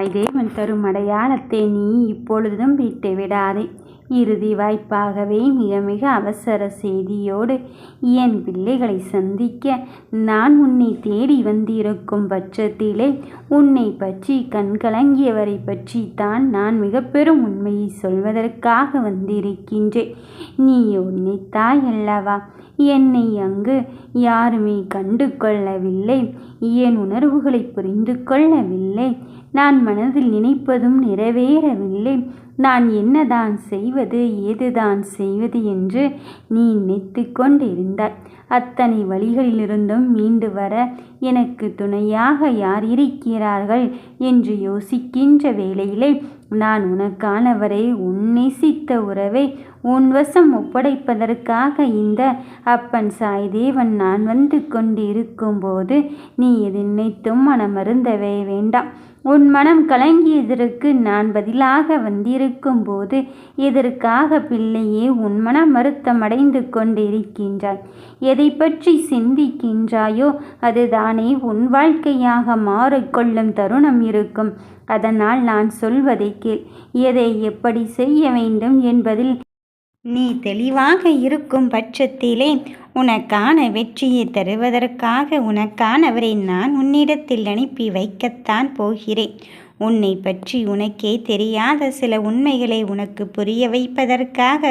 சாய்தேவன் தரும் அடையாளத்தை நீ இப்பொழுதும் விட்டு விடாதே. இறுதி வாய்ப்பாகவே மிக மிக அவசர செய்தியோடு என் பிள்ளைகளை சந்திக்க நான் உன்னை தேடி வந்திருக்கும் பட்சத்திலே உன்னை பற்றி கண்கலங்கியவரை பற்றி தான் நான் மிக பெரும் உண்மையை சொல்வதற்காக வந்திருக்கின்றேன். நீ உன்னைத்தாய் அல்லவா? என்னை அங்கு யாருமே கண்டு கொள்ளவில்லை. என் உணர்வுகளை புரிந்து கொள்ளவில்லை. நான் மனதில் நினைப்பதும் நிறைவேறவில்லை. நான் என்னதான் செய்வது, ஏதுதான் செய்வது என்று நீ நினைத்து கொண்டிருந்தாய். அத்தனை வழிகளிலிருந்தும் மீண்டு வர எனக்கு துணையாக யார் இருக்கிறார்கள் என்று யோசிக்கின்ற வேளையிலே நான் உனக்கானவரை உன் நேசித்த உறவை உன் வசம் ஒப்படைப்பதற்காக இந்த அப்பன் சாய்தேவன் நான் வந்து கொண்டு இருக்கும்போது நீ எது நினைத்தும் மனமருந்தவே வேண்டாம். உன் மனம் கலங்கியதற்கு நான் பதிலாக வந்திருக்கும் போது எதற்காக பிள்ளையே உன் மனம் வருத்தம் அடைந்து கொண்டிருக்கின்றாய்? எதை பற்றி சிந்திக்கின்றாயோ அதுதானே உன் வாழ்க்கையாக மாறிக்கொள்ளும் தருணம் இருக்கும். அதனால் நான் சொல்வதை கேள். எதை எப்படி செய்ய வேண்டும் என்பதில் நீ தெளிவாக இருக்கும் பட்சத்திலே உனக்கான வெற்றியை தருவதற்காக உனக்கானவரை நான் உன்னிடத்தில் அனுப்பி வைக்கத்தான் போகிறேன். உன்னை பற்றி உனக்கே தெரியாத சில உண்மைகளை உனக்கு புரிய வைப்பதற்காக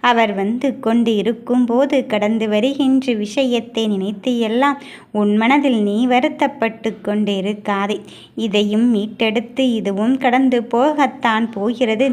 அவர் வந்து கொண்டு இருக்கும்போது கடந்து வருகின்ற விஷயத்தை நினைத்து எல்லாம் உன் மனதில் நீ வருத்தப்பட்டு கொண்டு இருக்காதே. இதையும் மீட்டெடுத்து இதுவும் கடந்து போகத்தான் போகிறது.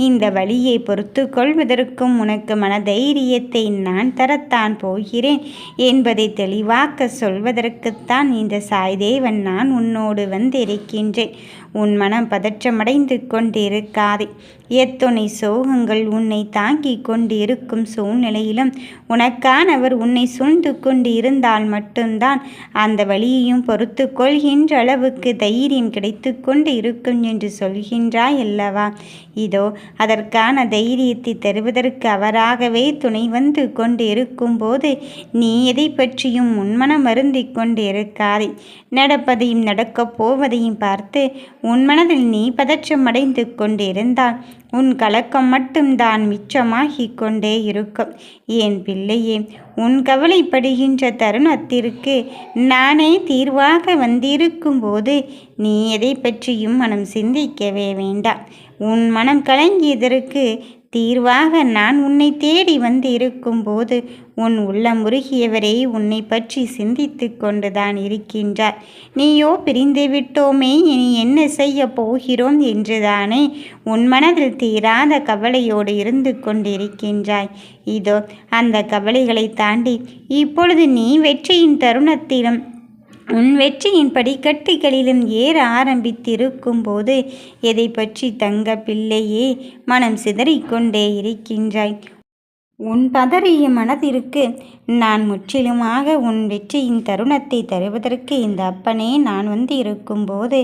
இந்த வழியை பொறுத்து கொள்வதற்கும் உனக்கு மனதைரியத்தை நான் தரத்தான் போகிறேன் என்பதை தெளிவாக்க சொல்வதற்குத்தான் இந்த சாய்தேவன் நான் உன்னோடு வந்திருக்கின்றேன். உன் மனம் பதற்றமடைந்து கொண்டிருக்காதே. எத்துணை சோகங்கள் உன்னை தாங்கி கொண்டு இருக்கும் சூழ்நிலையிலும் உனக்கானவர் உன்னை சூழ்ந்து கொண்டு இருந்தால் மட்டும்தான் அந்த வழியையும் பொறுத்து கொள்கின்ற அளவுக்கு தைரியம் கிடைத்து கொண்டு இருக்கும் என்று சொல்கின்றாய் அல்லவா? இதோ அதற்கான தைரியத்தை தருவதற்கு அவராகவே துணை வந்து கொண்டு இருக்கும்போது நீ எதை பற்றியும் உன்மனம் வருந்தி கொண்டு இருக்காதே. நடப்பதையும் நடக்கப் போவதையும் பார்த்து உன் மனதில் நீ பதற்றமடைந்து கொண்டிருந்தால் உன் கலக்கம் மட்டும்தான் மிச்சமாகிக் கொண்டே இருக்கும். என் பிள்ளையே, உன் கவலைப்படுகின்ற தருணத்திற்கு நானே தீர்வாக வந்திருக்கும் போது நீ எதை பற்றியும் மனம் சிந்திக்கவே வேண்டாம். உன் மனம் கலங்கியதற்கு தீர்வாக நான் உன்னை தேடி வந்து இருக்கும்போது உன் உள்ளம் உருகியவரே உன்னை பற்றி சிந்தித்து கொண்டுதான் இருக்கின்றார். நீயோ பிரிந்து விட்டோமே, இனி என்ன செய்ய போகிறோம் என்றுதானே உன் மனதில் தீராத கவலையோடு இருந்து கொண்டிருக்கின்றாய். இதோ அந்த கவலைகளை தாண்டி இப்பொழுது நீ வெற்றியின் தருணத்திலும் உன் வெற்றியின் படிக்கட்டுகளிலும் ஏற ஆரம்பித்திருக்கும் போது எதை பற்றி தங்க பிள்ளையே மனம் சிதறிக்கொண்டே இருக்கின்றாய்? உன் பதறிய மனதிற்கு நான் முற்றிலுமாக உன் வெற்றியின் தருணத்தை தருவதற்கு இந்த அப்பனே நான் வந்து இருக்கும்போது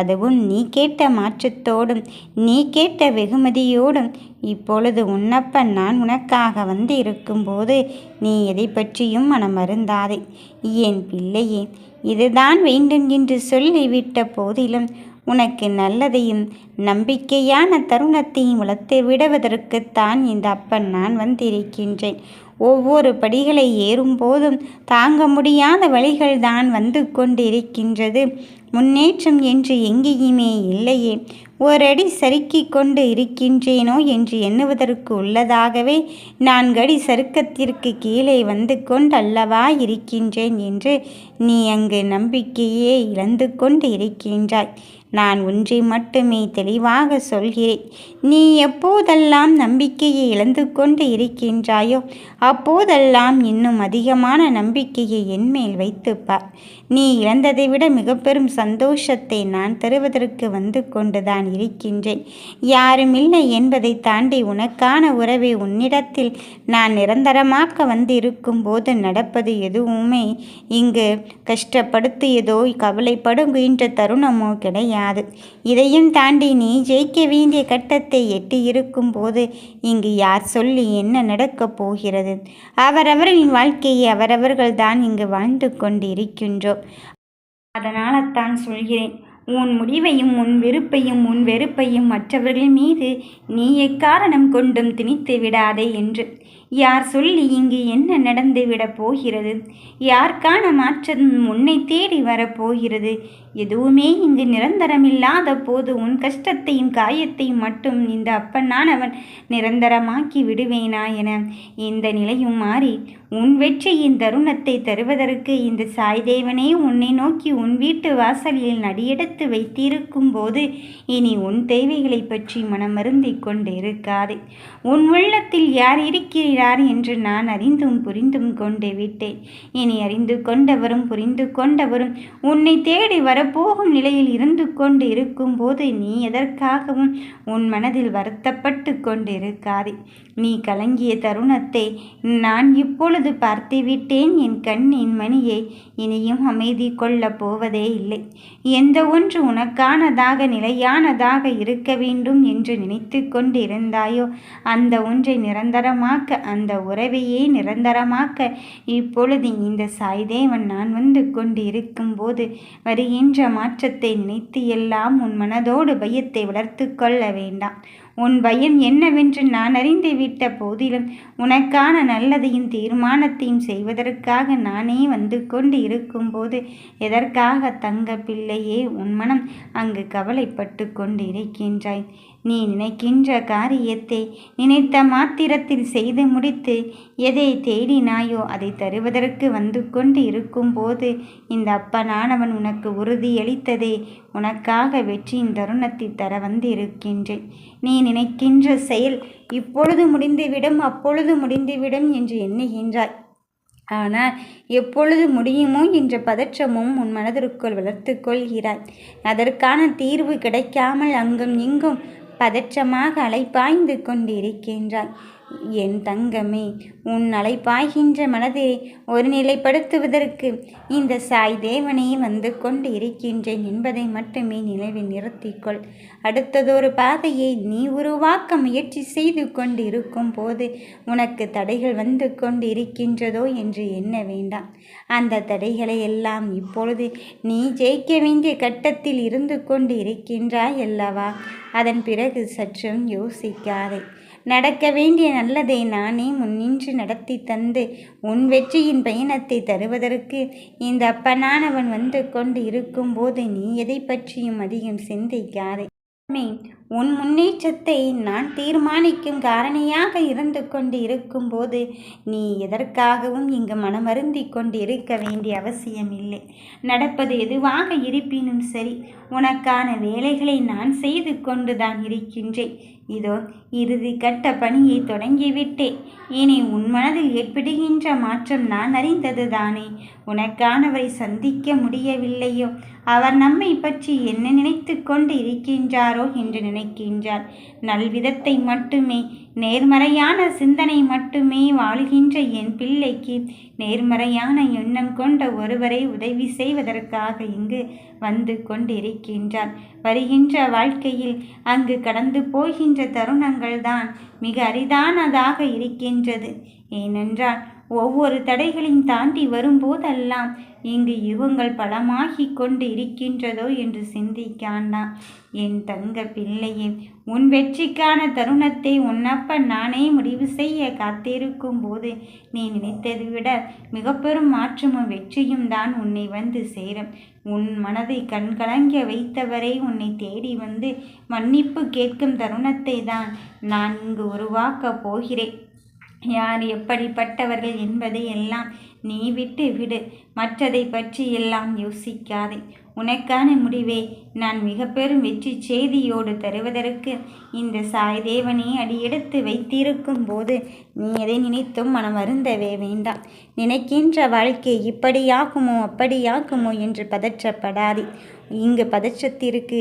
அதுவும் நீ கேட்ட மாற்றத்தோடும் நீ கேட்ட வெகுமதியோடும் இப்பொழுது உன்னப்பன் நான் உனக்காக வந்து இருக்கும்போது நீ எதை பற்றியும் மனம் அருந்தாதே. என் பிள்ளையே, இதுதான் வேண்டும் என்று சொல்லிவிட்ட போதிலும் உனக்கு நல்லதையும் நம்பிக்கையான தருணத்தையும் வளர்த்து விடுவதற்குத்தான் இந்த அப்பன் நான் வந்திருக்கின்றேன். ஒவ்வொரு படிகளை ஏறும்போதும் தாங்க முடியாத வழிகள் தான் வந்து கொண்டிருக்கின்றது. முன்னேற்றம் என்று எங்கேயுமே இல்லையே. ஒரு அடி சறுக்கி கொண்டு இருக்கின்றேனோ என்று எண்ணுவதற்கு உள்ளதாகவே 4 அடி சறுக்கத்திற்கு கீழே வந்து கொண்டு அல்லவா இருக்கின்றேன் என்று நீ அங்கு நம்பிக்கையே இழந்து கொண்டு இருக்கின்றாய். நான் ஒன்றை மட்டுமே தெளிவாக சொல்கிறேன். நீ எப்போதெல்லாம் நம்பிக்கையை இழந்து கொண்டு இருக்கின்றாயோ அப்போதெல்லாம் இன்னும் அதிகமான நம்பிக்கையை என்மேல் வைத்துப்பார். நீ இழந்ததை விட மிக பெரும் சந்தோஷத்தை நான் தருவதற்கு வந்து கொண்டுதான் இருக்கின்றேன். யாரும் இல்லை என்பதை தாண்டி உனக்கான உறவை உன்னிடத்தில் நான் நிரந்தரமாக்க வந்து இருக்கும்போது நடப்பது எதுவுமே இங்கு கஷ்டப்படுத்தியதோ கவலைப்படுகின்ற தருணமோ கிடையாது. இதையும் தாண்டி நீ ஜெயிக்க வேண்டிய கட்டத்தை எட்டி இருக்கும் போது இங்கு யார் சொல்லி என்ன நடக்கப் போகிறது? அவரவர்களின் வாழ்க்கையை அவரவர்கள் தான் இங்கு வாழ்ந்து கொண்டு இருக்கின்றோம். அதனால்தான் சொல்கிறேன், உன் முடிவையும் உன் விருப்பையும் உன் வெறுப்பையும் மற்றவர்கள் மீது நீ எக்காரணம் கொண்டும் திணித்து விடாதே என்று. யார் சொல்லி இங்கு என்ன நடந்து விடப் போகிறது? யாருக்கான மாற்றம் உன்னை தேடி வரப்போகிறது? எதுவுமே இங்கு நிரந்தரமில்லாத போது உன் கஷ்டத்தையும் காயத்தையும் மட்டும் இந்த அப்பனானவன் நிரந்தரமாக்கி விடுவேனா என இந்த நிலையும் மாறி உன் வெற்றியின் தருணத்தை தருவதற்கு இந்த சாய்தேவனே உன்னை நோக்கி உன் வீட்டு வாசலில் நடியெடுத்து வைத்திருக்கும் போது இனி உன் தேவைகளை பற்றி மனமருந்திக் கொண்டு இருக்காதே. உன் உள்ளத்தில் யார் இருக்கிறார் என்று நான் அறிந்தும் புரிந்தும் கொண்டு விட்டேன். இனி அறிந்து கொண்டவரும் புரிந்து கொண்டவரும் உன்னை தேடி வரப்போகும் நிலையில் இருந்து கொண்டு இருக்கும் போது நீ எதற்காகவும் உன் மனதில் வருத்தப்பட்டு கொண்டு இருக்காதே. நீ கலங்கிய தருணத்தை நான் இப்பொழுது பார்த்துவிட்டேன் என் கண்ணின் மணியை. இனியும் அமைதி கொள்ளப் போவதே இல்லை. எந்த ஒன்று உனக்கானதாக நிலையானதாக இருக்க வேண்டும் என்று நினைத்து கொண்டு இருந்தாயோ அந்த ஒன்றை நிரந்தரமாக்க, அந்த உறவையே நிரந்தரமாக்க இப்பொழுது இந்த சாய்தேவன் நான் வந்து கொண்டு இருக்கும்போது வருகின்ற மாற்றத்தை நினைத்து எல்லாம் உன் மனதோடு பயத்தை வளர்த்து கொள்ள வேண்டாம். உன் பயம் என்னவென்று நான் அறிந்து விட்ட போதிலும் உனக்கான நல்லதையும் தீர்மானத்தையும் செய்வதற்காக நானே வந்து கொண்டு இருக்கும்போது எதற்காக தங்க பிள்ளையே உன் மனம் அங்கு கவலைப்பட்டு கொண்டு இருக்கின்றாய்? நீ நினைக்கின்ற காரியத்தை நினைத்த மாத்திரத்தில் செய்து முடித்து எதை தேடினாயோ அதை தருவதற்கு வந்து கொண்டு இருக்கும்போது இந்த அப்பனானவன் உனக்கு உறுதியளித்ததே உனக்காக வெற்றியின் தருணத்தை தர வந்து இருக்கின்றேன். நீ நினைக்கின்ற செயல் இப்பொழுது முடிந்துவிடும் அப்பொழுது முடிந்துவிடும் என்று எண்ணுகின்றாய். ஆனால் எப்பொழுது முடியுமோ என்ற பதற்றமும் உன் மனதிற்குள் வளர்த்து கொள்கிறாய். அதற்கான தீர்வு கிடைக்காமல் அங்கும் இங்கும் பதற்றமாக அலைப்பாய்ந்து கொண்டிருக்கின்றாய். என் தங்கமே, உன் அலைப்பாய்கின்ற மனதை ஒரு நிலைப்படுத்துவதற்கு இந்த சாய்தேவனே வந்து கொண்டு இருக்கின்றேன் என்பதை மட்டுமே நினைவில் நிறுத்திக்கொள். அடுத்ததொரு பாதையை நீ உருவாக்க முயற்சி செய்து கொண்டு இருக்கும் போது உனக்கு தடைகள் வந்து கொண்டு இருக்கின்றதோ என்று எண்ண வேண்டாம். அந்த தடைகளை எல்லாம் இப்பொழுது நீ ஜெயிக்க வேண்டிய கட்டத்தில் இருந்து கொண்டு இருக்கின்றாய் அல்லவா? அதன் பிறகு சற்றும் யோசிக்காதே. நடக்க வேண்டிய நல்லதை நானே முன்னின்று நடத்தி தந்து உன் வெற்றியின் பயணத்தை தருவதற்கு இந்த அப்பனானவன் வந்து கொண்டு இருக்கும்போது நீ எதை பற்றியும் அதிகம் சிந்திக்காதே. உன் முன்னேற்றத்தை நான் தீர்மானிக்கும் காரணியாக இருந்து கொண்டு இருக்கும்போது நீ எதற்காகவும் இங்கு மனமருந்தி கொண்டு இருக்க வேண்டிய அவசியம் இல்லை. நடப்பது எதுவாக இருப்பினும் சரி, உனக்கான வேலைகளை நான் செய்து கொண்டுதான் இருக்கின்றேன். இதோ இறுதி கட்ட பணியை தொடங்கிவிட்டேன். இனி உன் மனதில் ஏற்படுகின்ற மாற்றம் நான் அறிந்தது தானே. உனக்கானவரை சந்திக்க முடியவில்லையோ, அவர் நம்மை பற்றி என்ன நினைத்து கொண்டு இருக்கின்றாரோ என்று நினைக்கின்றார். நல்விதத்தை மட்டுமே, நேர்மறையான சிந்தனை மட்டுமே வாழுகின்ற என் பிள்ளைக்கு நேர்மறையான எண்ணம் கொண்ட ஒருவரை உதவி செய்வதற்காக இங்கு வந்து கொண்டிருக்கின்றார். வருகின்ற வாழ்க்கையில் அங்கு கடந்து போகின்ற தருணங்கள் தான் மிக அரிதானதாக இருக்கின்றது. ஏனென்றால் ஒவ்வொரு தடைகளையும் தாண்டி வரும்போதெல்லாம் இங்கு யுகங்கள் பலமாகி கொண்டு இருக்கின்றதோ என்று சிந்திக்காண்டாம். என் தங்க பிள்ளையே, உன் வெற்றிக்கான தருணத்தை உன்னப்பன் நானே முடிவு செய்ய காத்திருக்கும் போது நீ நினைத்ததை விட மிக பெரும் மாற்றமும் வெற்றியும் தான் உன்னை வந்து சேரும். உன் மனதை கண்கலங்க வைத்தவரை உன்னை தேடி வந்து மன்னிப்பு கேட்கும் தருணத்தை தான் நான் இங்கு உருவாக்கப் போகிறேன். யார் எப்படிப்பட்டவர்கள் என்பதை எல்லாம் நீ விட்டு விடு. மற்றதை பற்றி எல்லாம் யோசிக்காதே. உனக்கான முடிவை நான் மிக பெரும் வெற்றி செய்தியோடு தருவதற்கு இந்த சாய்தேவனே அடியெடுத்து வைத்திருக்கும் போது நீ எதை நினைத்தும் மனம் வருந்தவே வேண்டாம். நினைக்கின்ற வாழ்க்கை இப்படியாகுமோ அப்படியாகுமோ என்று பதற்றப்படாதே. இங்கு பதற்றத்திற்கு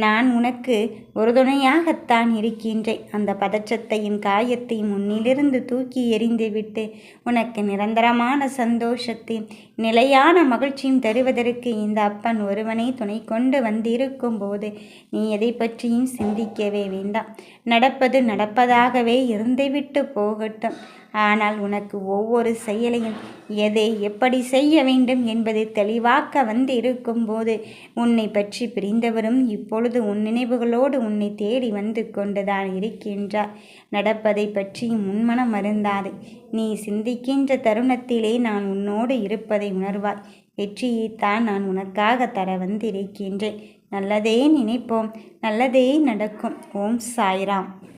நான் உனக்கு உறுதுணையாகத்தான் இருக்கின்றேன். அந்த பதற்றத்தையும் காயத்தையும் முன்னிலிருந்து தூக்கி எறிந்துவிட்டு உனக்கு நிரந்தரமான சந்தோஷத்தையும் நிலையான மகிழ்ச்சியும் தருவதற்கு இந்த அப்பன் ஒருவனை துணை கொண்டு வந்திருக்கும் போது நீ எதை பற்றியும் சிந்திக்கவே வேண்டாம். நடப்பது நடப்பதாகவே இருந்துவிட்டு போகட்டும். ஆனால் உனக்கு ஒவ்வொரு செயலையும் எதை எப்படி செய்ய வேண்டும் என்பது தெளிவாக்க வந்து இருக்கும்போது உன்னை பற்றி பிரிந்தவரும் இப்பொழுது உன் நினைவுகளோடு உன்னை தேடி வந்து கொண்டுதான் இருக்கின்றார். நடப்பதை பற்றி முன்மனம் மருந்தாது. நீ சிந்திக்கின்ற தருணத்திலே நான் உன்னோடு இருப்பதை உணர்வாய். வெற்றியைத்தான் நான் உனக்காக தர வந்திருக்கின்றேன். நல்லதே நினைப்போம், நல்லதே நடக்கும். ஓம் சாய்ராம்.